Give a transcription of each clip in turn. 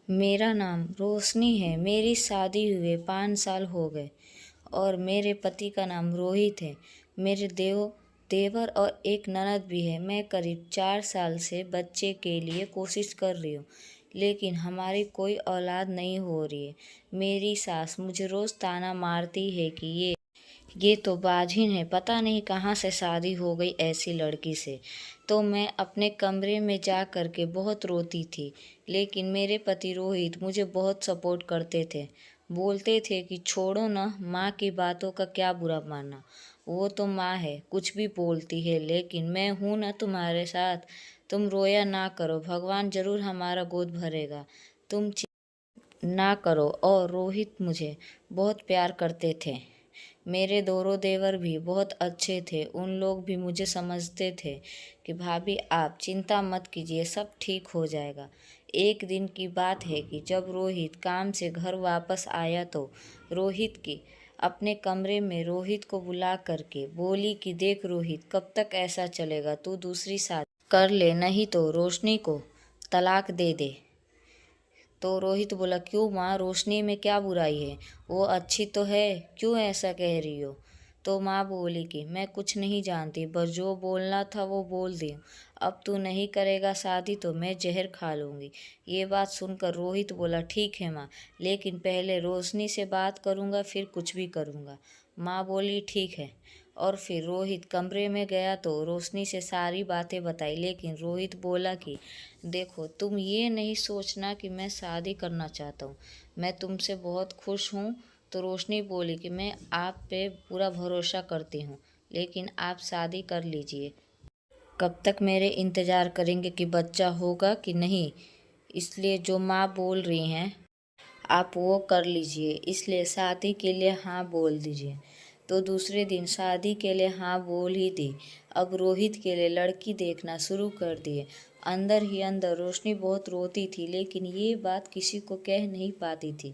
मेरा नाम रोशनी है। मेरी शादी हुए 5 साल हो गए और मेरे पति का नाम रोहित है। मेरे देवर और एक ननद भी है। मैं करीब 4 साल से बच्चे के लिए कोशिश कर रही हूँ, लेकिन हमारी कोई औलाद नहीं हो रही है। मेरी सास मुझे रोज़ ताना मारती है कि ये तो बाझिन है, पता नहीं कहाँ से शादी हो गई ऐसी लड़की से। तो मैं अपने कमरे में जा कर के बहुत रोती थी, लेकिन मेरे पति रोहित मुझे बहुत सपोर्ट करते थे। बोलते थे कि छोड़ो ना, माँ की बातों का क्या बुरा मानना, वो तो माँ है, कुछ भी बोलती है, लेकिन मैं हूँ ना तुम्हारे साथ। तुम रोया ना करो, भगवान जरूर हमारा गोद भरेगा। तुम ना करो। और रोहित मुझे बहुत प्यार करते थे। मेरे दोनों देवर भी बहुत अच्छे थे। उन लोग भी मुझे समझते थे कि भाभी आप चिंता मत कीजिए, सब ठीक हो जाएगा। एक दिन की बात है कि जब रोहित काम से घर वापस आया तो रोहित की अपने कमरे में रोहित को बुला करके बोली कि देख रोहित, कब तक ऐसा चलेगा, तू दूसरी शादी कर ले, नहीं तो रोशनी को तलाक दे दे। तो रोहित बोला, क्यों माँ, रोशनी में क्या बुराई है, वो अच्छी तो है, क्यों ऐसा कह रही हो। तो माँ बोली कि मैं कुछ नहीं जानती, बस जो बोलना था वो बोल दी। अब तू नहीं करेगा शादी तो मैं जहर खा लूँगी। ये बात सुनकर रोहित बोला, ठीक है माँ, लेकिन पहले रोशनी से बात करूँगा, फिर कुछ भी करूँगा। माँ बोली ठीक है। और फिर रोहित कमरे में गया तो रोशनी से सारी बातें बताई, लेकिन रोहित बोला कि देखो, तुम ये नहीं सोचना कि मैं शादी करना चाहता हूँ, मैं तुमसे बहुत खुश हूँ। तो रोशनी बोली कि मैं आप पे पूरा भरोसा करती हूँ, लेकिन आप शादी कर लीजिए। कब तक मेरे इंतज़ार करेंगे कि बच्चा होगा कि नहीं, इसलिए जो माँ बोल रही हैं आप वो कर लीजिए, इसलिए शादी के लिए हाँ बोल दीजिए। तो दूसरे दिन शादी के लिए हाँ बोल ही दी। अब रोहित के लिए लड़की देखना शुरू कर दिए। अंदर ही अंदर रोशनी बहुत रोती थी, लेकिन ये बात किसी को कह नहीं पाती थी,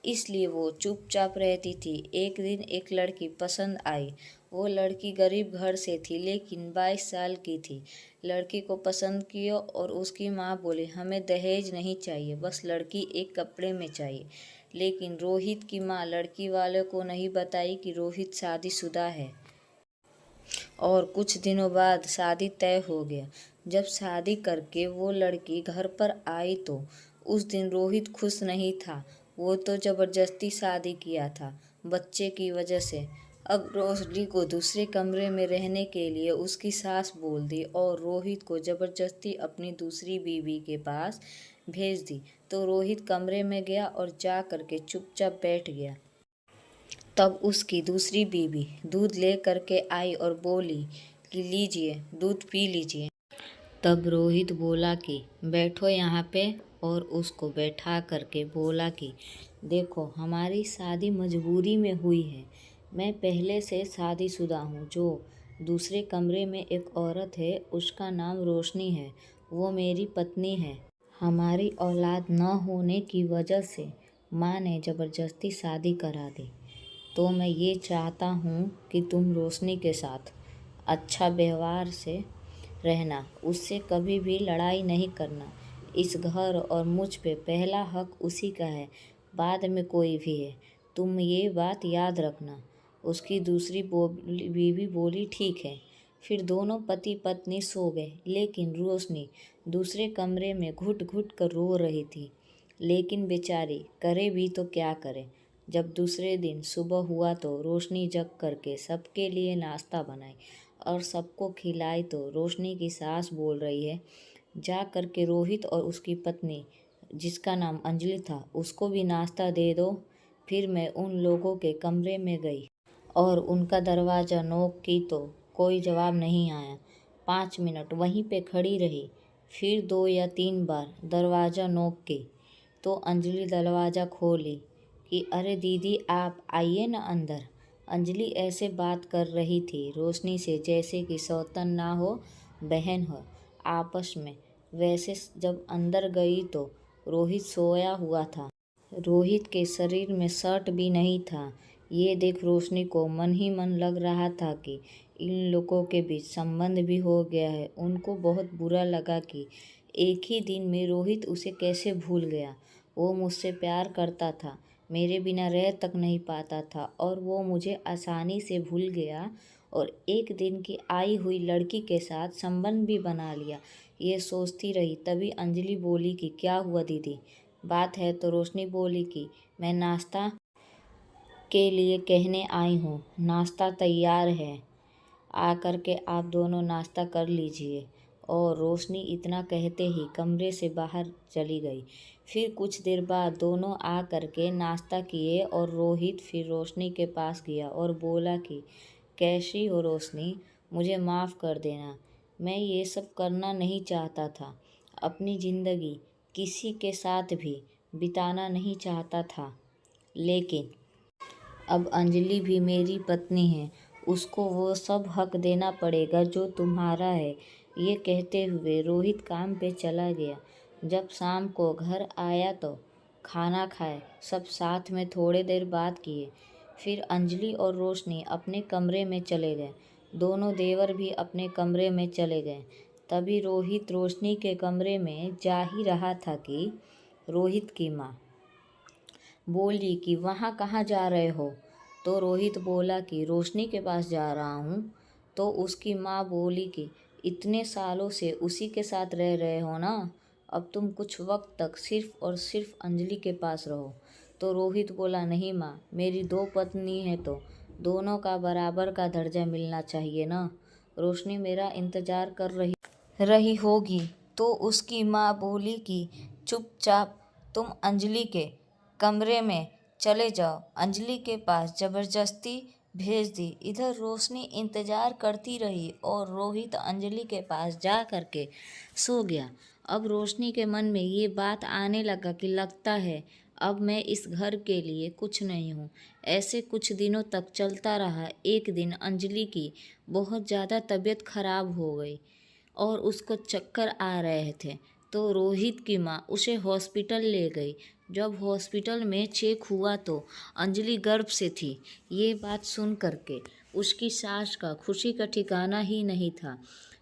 इसलिए वो चुपचाप रहती थी। एक दिन एक लड़की पसंद आई। वो लड़की गरीब घर से थी, लेकिन 22 साल की थी। लड़की को पसंद किया और उसकी माँ बोली, हमें दहेज नहीं चाहिए, बस लड़की एक कपड़े में चाहिए। लेकिन रोहित की माँ लड़की वाले को नहीं बताई कि रोहित शादीशुदा है। और कुछ दिनों बाद शादी तय हो गया। जब शादी करके वो लड़की घर पर आई तो उस दिन रोहित खुश नहीं था। वो तो जबरदस्ती शादी किया था बच्चे की वजह से। अब रोशनी को दूसरे कमरे में रहने के लिए उसकी सास बोल दी और रोहित को जबरदस्ती अपनी दूसरी बीवी के पास भेज दी। तो रोहित कमरे में गया और जा करके चुपचाप बैठ गया। तब उसकी दूसरी बीवी दूध ले करके आई और बोली कि लीजिए, दूध पी लीजिए। तब रोहित बोला कि बैठो यहाँ पे, और उसको बैठा करके बोला कि देखो, हमारी शादी मजबूरी में हुई है। मैं पहले से शादीशुदा हूँ। जो दूसरे कमरे में एक औरत है उसका नाम रोशनी है, वो मेरी पत्नी है। हमारी औलाद न होने की वजह से माँ ने ज़बरदस्ती शादी करा दी। तो मैं ये चाहता हूँ कि तुम रोशनी के साथ अच्छा व्यवहार से रहना, उससे कभी भी लड़ाई नहीं करना। इस घर और मुझ पे पहला हक उसी का है, बाद में कोई भी है, तुम ये बात याद रखना। उसकी दूसरी बीवी बोली ठीक है। फिर दोनों पति पत्नी सो गए, लेकिन रोशनी दूसरे कमरे में घुट घुट कर रो रही थी। लेकिन बेचारी करे भी तो क्या करे। जब दूसरे दिन सुबह हुआ तो रोशनी जग करके सबके लिए नाश्ता बनाई और सबको खिलाई। तो रोशनी की सास बोल रही है, जा करके रोहित और उसकी पत्नी जिसका नाम अंजलि था उसको भी नाश्ता दे दो। फिर मैं उन लोगों के कमरे में गई और उनका दरवाज़ा नॉक की तो कोई जवाब नहीं आया। 5 मिनट वहीं पे खड़ी रही, फिर 2 या 3 बार दरवाज़ा नॉक की तो अंजलि दरवाज़ा खोली कि अरे दीदी, आप आइए ना अंदर। अंजलि ऐसे बात कर रही थी रोशनी से जैसे कि सौतन ना हो, बहन हो आपस में। वैसे जब अंदर गई तो रोहित सोया हुआ था। रोहित के शरीर में शर्ट भी नहीं था। ये देख रोशनी को मन ही मन लग रहा था कि इन लोगों के बीच संबंध भी हो गया है। उनको बहुत बुरा लगा कि एक ही दिन में रोहित उसे कैसे भूल गया। वो मुझसे प्यार करता था, मेरे बिना रह तक नहीं पाता था और वो मुझे आसानी से भूल गया और एक दिन की आई हुई लड़की के साथ संबंध भी बना लिया। ये सोचती रही, तभी अंजलि बोली कि क्या हुआ दीदी, बात है? तो रोशनी बोली कि मैं नाश्ता के लिए कहने आई हूँ, नाश्ता तैयार है, आकर के आप दोनों नाश्ता कर लीजिए। और रोशनी इतना कहते ही कमरे से बाहर चली गई। फिर कुछ देर बाद दोनों आ कर के नाश्ता किए और रोहित फिर रोशनी के पास गया और बोला कि कैसी हो रोशनी, मुझे माफ़ कर देना, मैं ये सब करना नहीं चाहता था, अपनी ज़िंदगी किसी के साथ भी बिताना नहीं चाहता था, लेकिन अब अंजलि भी मेरी पत्नी है, उसको वो सब हक देना पड़ेगा जो तुम्हारा है। ये कहते हुए रोहित काम पे चला गया। जब शाम को घर आया तो खाना खाए, सब साथ में थोड़ी देर बात किए। फिर अंजलि और रोशनी अपने कमरे में चले गए। दोनों देवर भी अपने कमरे में चले गए। तभी रोहित रोशनी के कमरे में जा ही रहा था कि रोहित की माँ बोली कि वहाँ कहाँ जा रहे हो? तो रोहित बोला कि रोशनी के पास जा रहा हूँ। तो उसकी माँ बोली कि इतने सालों से उसी के साथ रह रहे हो ना, अब तुम कुछ वक्त तक सिर्फ और सिर्फ अंजलि के पास रहो। तो रोहित बोला, नहीं माँ, मेरी दो पत्नी है तो दोनों का बराबर का दर्जा मिलना चाहिए ना, रोशनी मेरा इंतज़ार कर रही होगी। तो उसकी माँ बोली कि चुपचाप तुम अंजलि के कमरे में चले जाओ, अंजलि के पास ज़बरदस्ती भेज दी। इधर रोशनी इंतज़ार करती रही और रोहित अंजलि के पास जा कर के सो गया। अब रोशनी के मन में ये बात आने लगा कि लगता है अब मैं इस घर के लिए कुछ नहीं हूँ। ऐसे कुछ दिनों तक चलता रहा। एक दिन अंजलि की बहुत ज़्यादा तबीयत खराब हो गई और उसको चक्कर आ रहे थे, तो रोहित की माँ उसे हॉस्पिटल ले गई। जब हॉस्पिटल में चेक हुआ तो अंजलि गर्भ से थी। ये बात सुन करके उसकी सास का खुशी का ठिकाना ही नहीं था।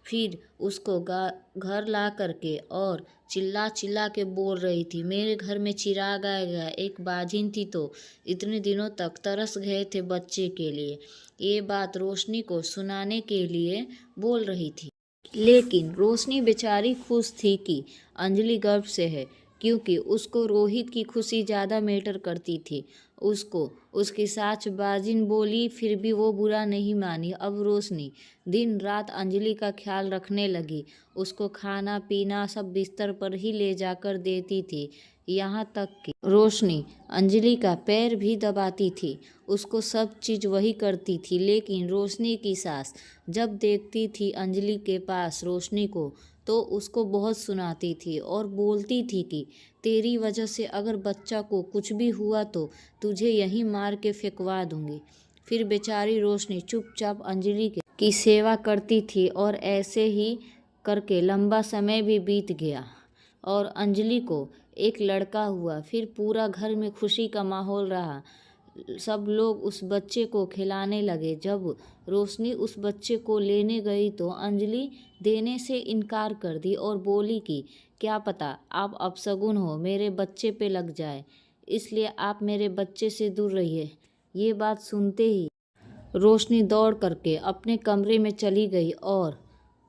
फिर उसको घर ला करके और चिल्ला चिल्ला के बोल रही थी, मेरे घर में चिराग आएगा, एक बाजिन थी तो इतने दिनों तक तरस गए थे बच्चे के लिए। ये बात रोशनी को सुनाने के लिए बोल रही थी। लेकिन रोशनी बेचारी खुश थी कि अंजलि गर्भ से है, क्योंकि उसको रोहित की खुशी ज़्यादा मैटर करती थी। उसको उसकी सास बाजिन बोली, फिर भी वो बुरा नहीं मानी। अब रोशनी दिन रात अंजलि का ख्याल रखने लगी। उसको खाना पीना सब बिस्तर पर ही ले जाकर देती थी। यहाँ तक कि रोशनी अंजलि का पैर भी दबाती थी। उसको सब चीज़ वही करती थी। लेकिन रोशनी की सास जब देखती थी अंजलि के पास रोशनी को, तो उसको बहुत सुनाती थी और बोलती थी कि तेरी वजह से अगर बच्चा को कुछ भी हुआ तो तुझे यहीं मार के फेंकवा दूंगी। फिर बेचारी रोशनी चुपचाप अंजलि की सेवा करती थी और ऐसे ही करके लंबा समय भी बीत गया और अंजलि को एक लड़का हुआ। फिर पूरा घर में खुशी का माहौल रहा। सब लोग उस बच्चे को खिलाने लगे। जब रोशनी उस बच्चे को लेने गई तो अंजलि देने से इनकार कर दी और बोली कि क्या पता आप अपशगुन हो, मेरे बच्चे पे लग जाए, इसलिए आप मेरे बच्चे से दूर रहिए। ये बात सुनते ही रोशनी दौड़ करके अपने कमरे में चली गई और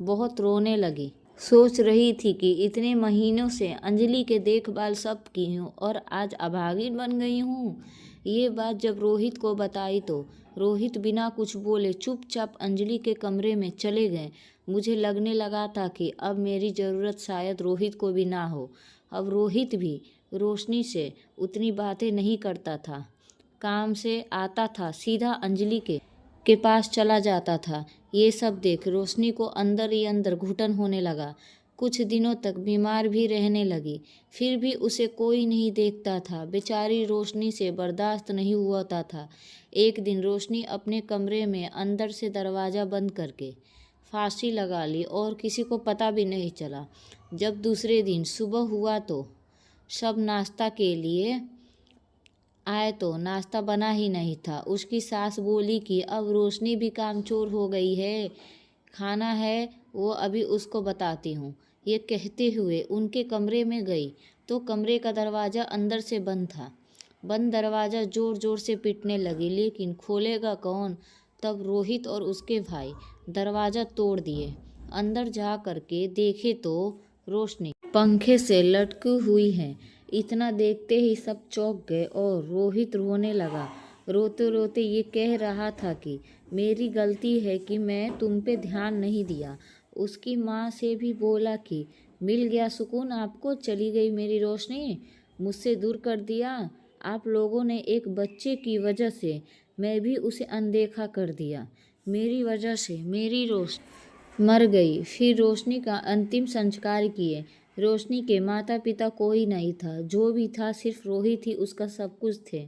बहुत रोने लगी। सोच रही थी कि इतने महीनों से अंजलि के देखभाल सब की हूँ और आज अभागिन बन गई हूँ। ये बात जब रोहित को बताई तो रोहित बिना कुछ बोले चुपचाप अंजलि के कमरे में चले गए। मुझे लगने लगा था कि अब मेरी ज़रूरत शायद रोहित को भी ना हो। अब रोहित भी रोशनी से उतनी बातें नहीं करता था। काम से आता था, सीधा अंजलि के पास चला जाता था। ये सब देख रोशनी को अंदर ही अंदर घुटन होने लगा। कुछ दिनों तक बीमार भी रहने लगी। फिर भी उसे कोई नहीं देखता था। बेचारी रोशनी से बर्दाश्त नहीं हुआ था। एक दिन रोशनी अपने कमरे में अंदर से दरवाज़ा बंद करके फांसी लगा ली और किसी को पता भी नहीं चला। जब दूसरे दिन सुबह हुआ तो सब नाश्ता के लिए आए तो नाश्ता बना ही नहीं था। उसकी सास बोली कि अब रोशनी भी कामचोर हो गई है, खाना है वो अभी उसको बताती हूँ। ये कहते हुए उनके कमरे में गई तो तो कमरे का दरवाज़ा अंदर से बंद था। बंद दरवाज़ा ज़ोर ज़ोर से पीटने लगी, लेकिन खोलेगा कौन? तब रोहित और उसके भाई दरवाज़ा तोड़ दिए। अंदर जा करके देखे तो रोशनी पंखे से लटकी हुई है। इतना देखते ही सब चौंक गए और रोहित रोने लगा। रोते रोते ये कह रहा था कि मेरी गलती है कि मैं तुम पे ध्यान नहीं दिया। उसकी माँ से भी बोला कि मिल गया सुकून आपको, चली गई मेरी रोशनी, मुझसे दूर कर दिया आप लोगों ने एक बच्चे की वजह से। मैं भी उसे अनदेखा कर दिया। मेरी वजह से मेरी रोशनी मर गई। फिर रोशनी का अंतिम संस्कार किए। रोशनी के माता पिता कोई नहीं था, जो भी था सिर्फ रोहित ही उसका सब कुछ थे।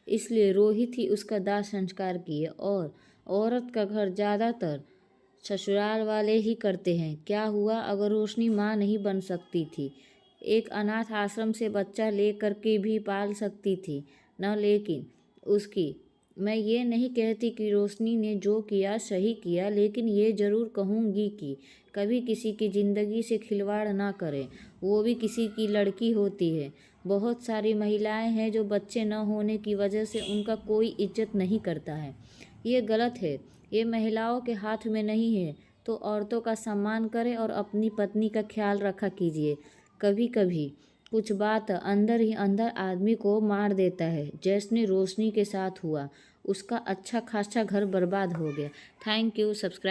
इसलिए रोहित ही उसका दाह संस्कार किए। और औरत का घर ज़्यादातर ससुराल वाले ही करते हैं। क्या हुआ अगर रोशनी माँ नहीं बन सकती थी? एक अनाथ आश्रम से बच्चा ले कर के भी पाल सकती थी न, लेकिन उसकी। मैं ये नहीं कहती कि रोशनी ने जो किया सही किया, लेकिन ये ज़रूर कहूँगी कि कभी किसी की ज़िंदगी से खिलवाड़ ना करें, वो भी किसी की लड़की होती है। बहुत सारी महिलाएं हैं जो बच्चे न होने की वजह से उनका कोई इज्जत नहीं करता है। ये गलत है। ये महिलाओं के हाथ में नहीं है। तो औरतों का सम्मान करें और अपनी पत्नी का ख्याल रखा कीजिए। कभी कभी कुछ बात अंदर ही अंदर आदमी को मार देता है, जैसे रोशनी के साथ हुआ। उसका अच्छा खासा घर बर्बाद हो गया। Thank you. सब्सक्राइब।